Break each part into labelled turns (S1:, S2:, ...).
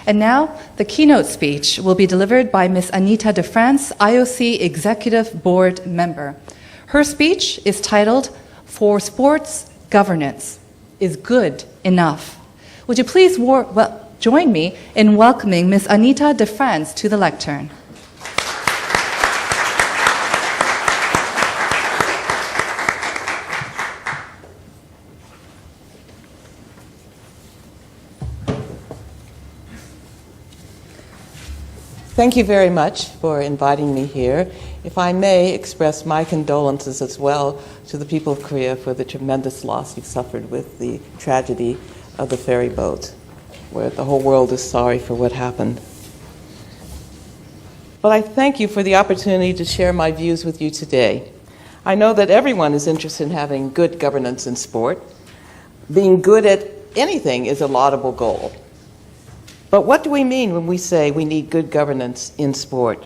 S1: And now, the keynote speech will be delivered by Ms. Anita Defrantz, IOC Executive Board Member. Her speech is titled, "For Sports Governance is Good Enough." Would you please join me in welcoming Ms. Anita Defrantz to the lectern.
S2: Thank you very much for inviting me here. If I may express my condolences as well to the people of Korea for the tremendous loss you've suffered with the tragedy of the ferry boat, where the whole world is sorry for what happened. But I thank you for the opportunity to share my views with you today. I know that everyone is interested in having good governance in sport. Being good at anything is a laudable goal. But what do we mean when we say we need good governance in sport?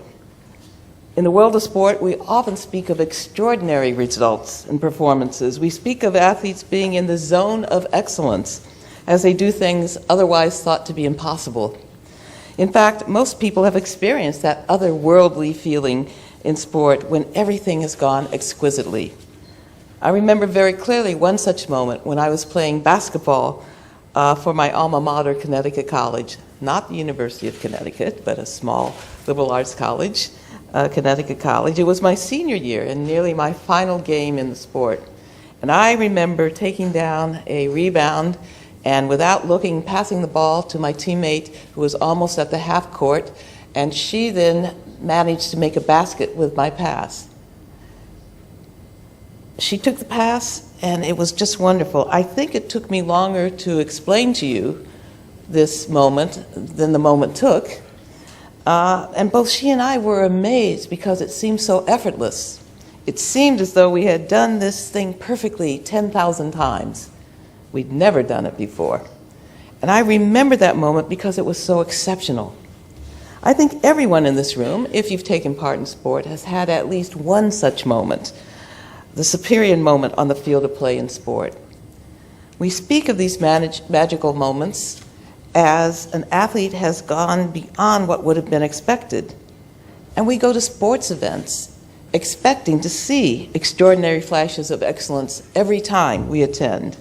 S2: In the world of sport, we often speak of extraordinary results and performances. We speak of athletes being in the zone of excellence as they do things otherwise thought to be impossible. In fact, most people have experienced that otherworldly feeling in sport when everything has gone exquisitely. I remember very clearly one such moment when I was playing basketball for my alma mater, Connecticut College. Not the University of Connecticut, but a small liberal arts college, Connecticut College. It was my senior year and nearly my final game in the sport. And I remember taking down a rebound and without looking, passing the ball to my teammate who was almost at the half court, and she then managed to make a basket with my pass. She took the pass, and it was just wonderful. I think it took me longer to explain to you this moment than the moment took. And both she and I were amazed because it seemed so effortless. It seemed as though we had done this thing perfectly 10,000 times. We'd never done it before. And I remember that moment because it was so exceptional. I think everyone in this room, if you've taken part in sport, has had at least one such moment, the superior moment on the field of play in sport. We speak of these magical moments as an athlete has gone beyond what would have been expected. And we go to sports events expecting to see extraordinary flashes of excellence every time we attend.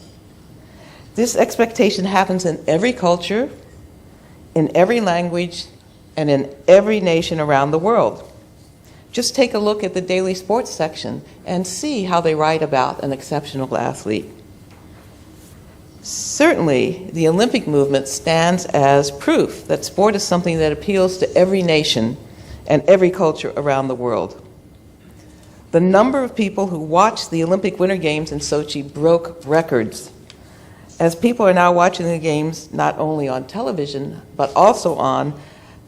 S2: This expectation happens in every culture, in every language, and in every nation around the world. Just take a look at the daily sports section and see how they write about an exceptional athlete. Certainly, the Olympic movement stands as proof that sport is something that appeals to every nation and every culture around the world. The number of people who watched the Olympic Winter Games in Sochi broke records, as people are now watching the games not only on television, but also on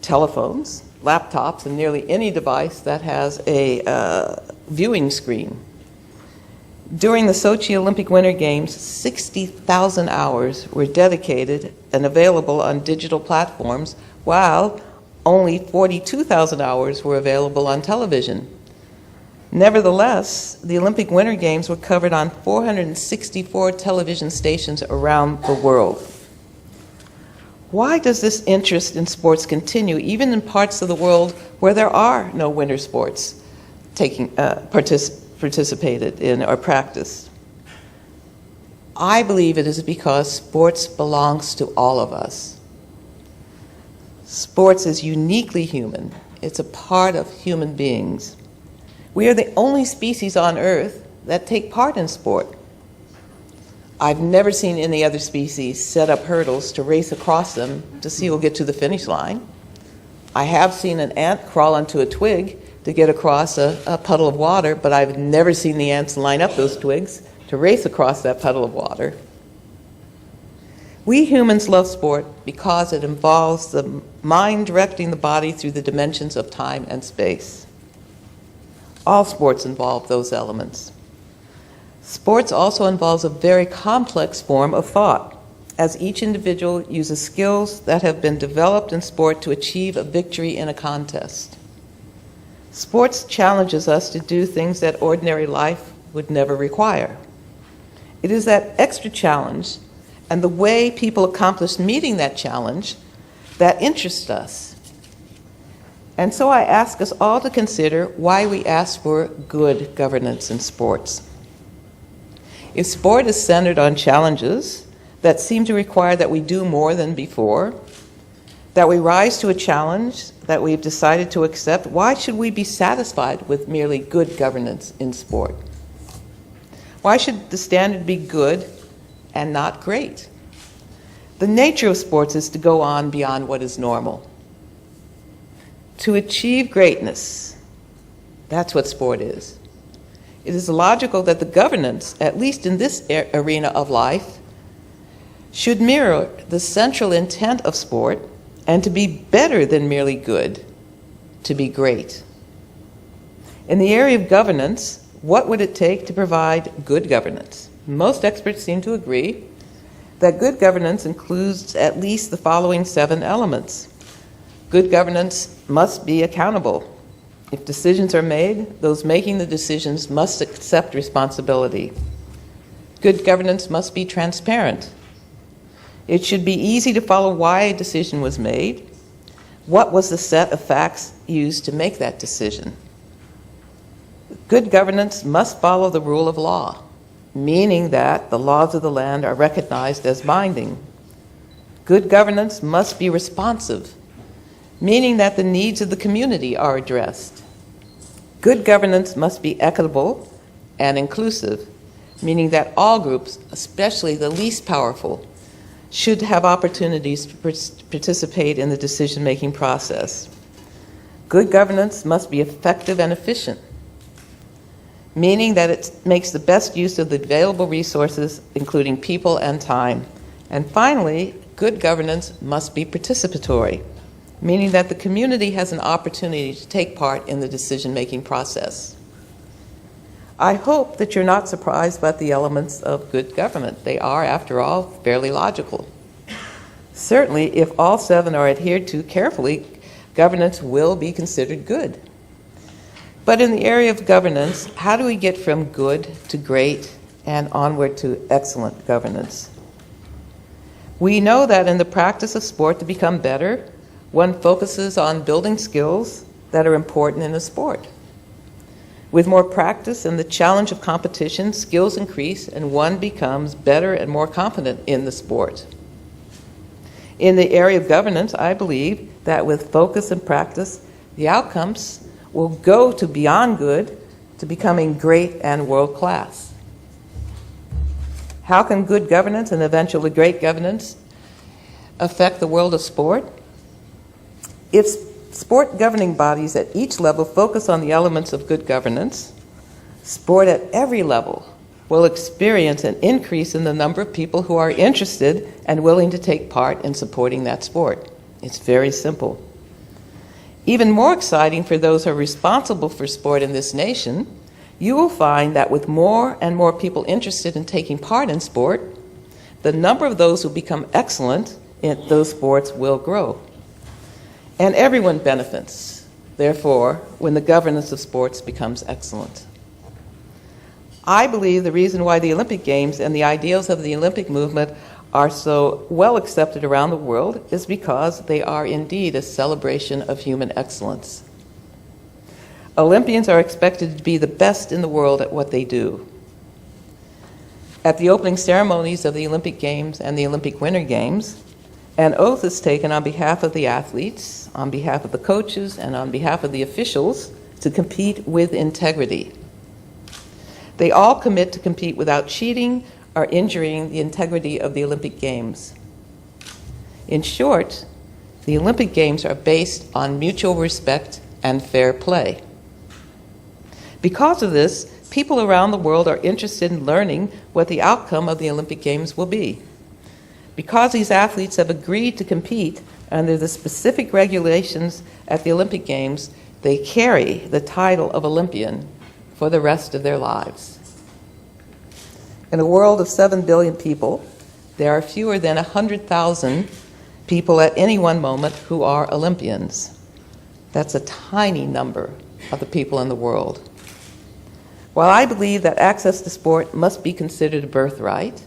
S2: telephones, laptops, and nearly any device that has a viewing screen. During the Sochi Olympic Winter Games, 60,000 hours were dedicated and available on digital platforms, while only 42,000 hours were available on television. Nevertheless, the Olympic Winter Games were covered on 464 television stations around the world. Why does this interest in sports continue, even in parts of the world where there are no winter sports participated in or practiced? I believe it is because sports belongs to all of us. Sports is uniquely human. It's a part of human beings. We are the only species on Earth that take part in sport. I've never seen any other species set up hurdles to race across them to see who'll get to the finish line. I have seen an ant crawl onto a twig to get across a puddle of water, but I've never seen the ants line up those twigs to race across that puddle of water. We humans love sport because it involves the mind directing the body through the dimensions of time and space. All sports involve those elements. Sports also involves a very complex form of thought, as each individual uses skills that have been developed in sport to achieve a victory in a contest. Sports challenges us to do things that ordinary life would never require. It is that extra challenge and the way people accomplish meeting that challenge that interest us. And so I ask us all to consider why we ask for good governance in sports. If sport is centered on challenges that seem to require that we do more than before, that we rise to a challenge that we've decided to accept, why should we be satisfied with merely good governance in sport? Why should the standard be good and not great? The nature of sports is to go on beyond what is normal. To achieve greatness, that's what sport is. It is logical that the governance, at least in this arena of life, should mirror the central intent of sport and to be better than merely good, to be great. In the area of governance, what would it take to provide good governance? Most experts seem to agree that good governance includes at least the following 7 elements. Good governance must be accountable. If decisions are made, those making the decisions must accept responsibility. Good governance must be transparent. It should be easy to follow why a decision was made. What was the set of facts used to make that decision? Good governance must follow the rule of law, meaning that the laws of the land are recognized as binding. Good governance must be responsive, meaning that the needs of the community are addressed. Good governance must be equitable and inclusive, meaning that all groups, especially the least powerful, should have opportunities to participate in the decision-making process. Good governance must be effective and efficient, meaning that it makes the best use of the available resources, including people and time. And finally, good governance must be participatory, meaning that the community has an opportunity to take part in the decision-making process. I hope that you're not surprised by the elements of good government. They are, after all, fairly logical. Certainly, if all 7 are adhered to carefully, governance will be considered good. But in the area of governance, how do we get from good to great and onward to excellent governance? We know that in the practice of sport, to become better, one focuses on building skills that are important in a sport. With more practice and the challenge of competition, skills increase and one becomes better and more confident in the sport. In the area of governance, I believe that with focus and practice, the outcomes will go to beyond good to becoming great and world-class. How can good governance and eventually great governance affect the world of sport? If sport governing bodies at each level focus on the elements of good governance, sport at every level will experience an increase in the number of people who are interested and willing to take part in supporting that sport. It's very simple. Even more exciting for those who are responsible for sport in this nation, you will find that with more and more people interested in taking part in sport, the number of those who become excellent in those sports will grow. And everyone benefits, therefore, when the governance of sports becomes excellent. I believe the reason why the Olympic Games and the ideals of the Olympic movement are so well accepted around the world is because they are indeed a celebration of human excellence. Olympians are expected to be the best in the world at what they do. At the opening ceremonies of the Olympic Games and the Olympic Winter Games, an oath is taken on behalf of the athletes, on behalf of the coaches, and on behalf of the officials to compete with integrity. They all commit to compete without cheating or injuring the integrity of the Olympic Games. In short, the Olympic Games are based on mutual respect and fair play. Because of this, people around the world are interested in learning what the outcome of the Olympic Games will be. Because these athletes have agreed to compete under the specific regulations at the Olympic Games, they carry the title of Olympian for the rest of their lives. In a world of 7 billion people, there are fewer than 100,000 people at any one moment who are Olympians. That's a tiny number of the people in the world. While I believe that access to sport must be considered a birthright,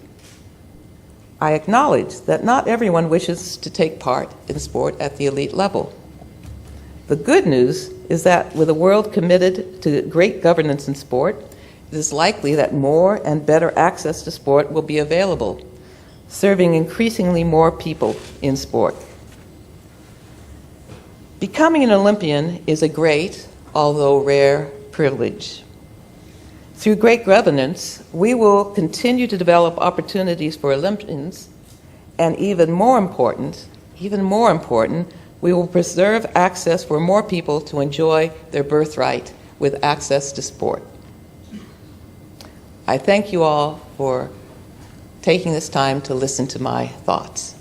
S2: I acknowledge that not everyone wishes to take part in sport at the elite level. The good news is that with a world committed to great governance in sport, it is likely that more and better access to sport will be available, serving increasingly more people in sport. Becoming an Olympian is a great, although rare, privilege. Through great governance, we will continue to develop opportunities for Olympians, and even more important, we will preserve access for more people to enjoy their birthright with access to sport. I thank you all for taking this time to listen to my thoughts.